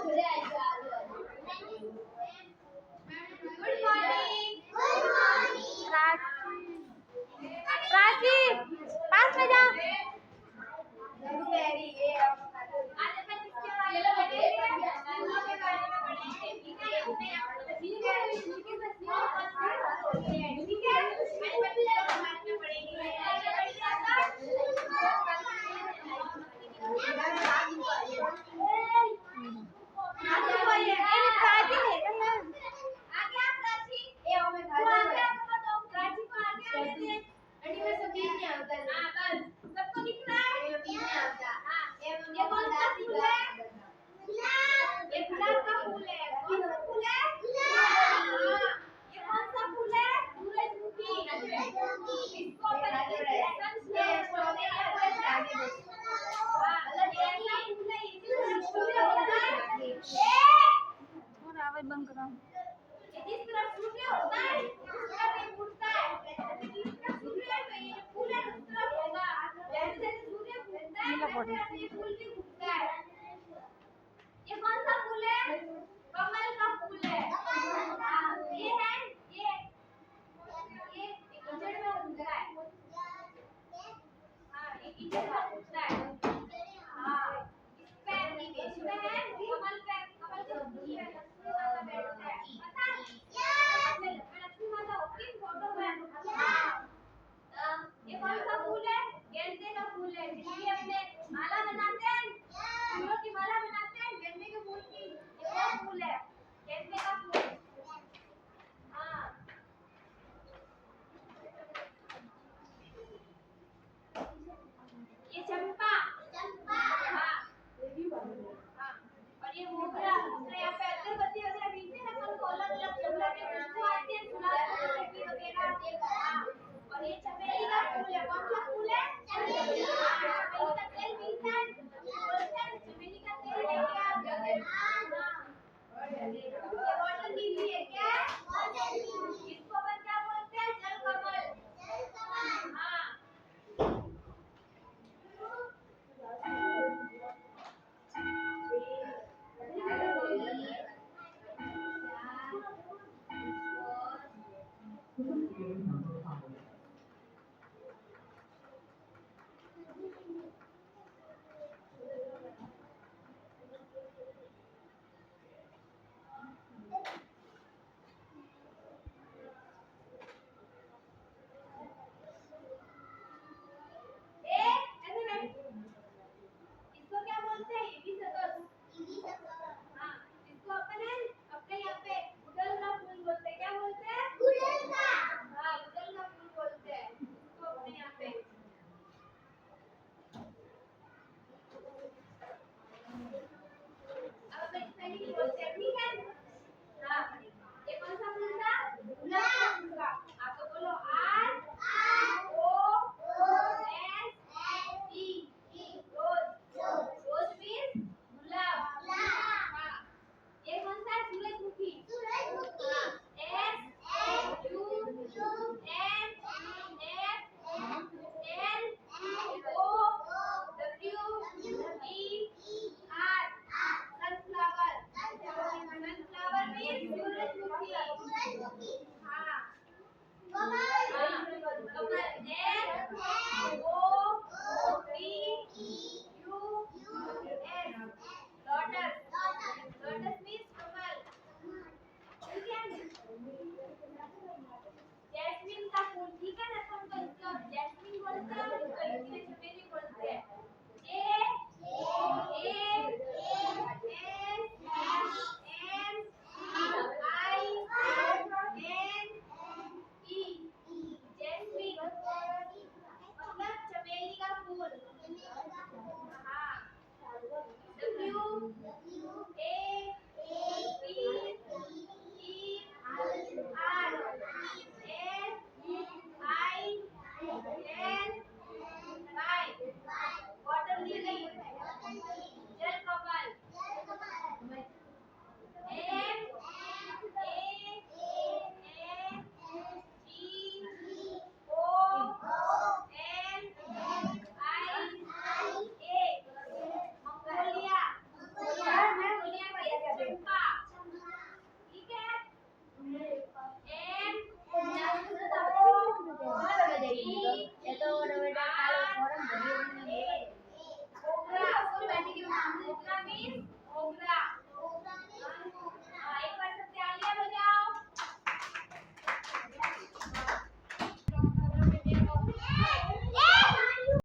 Good morning. Prachi, Prachi, पास में जाओ। सबको दिख रहा है? ये कौन सा फूल है? ये गुलाब का फूल है। कौन सा फूल है? ये कौन सा फूल है? सूरजमुखी। इसको अपन स्ट्रॉबेरी बंद करो। जिस तरफ सूर्य होता है उस तरफ ये फूटता है। जिस तरफ सूर्य है तो ये फूल है उस तरफ होगा। जैसे जैसे सूर्य घूमता है वैसे ये फूल भी घूमता है। ये कौन सा फूल है? कमल का फूल है। ये है ये कीचड़ में उगता है। हाँ ये कीचड़ में उगता है। हाँ इस पे एप्लीकेशन है।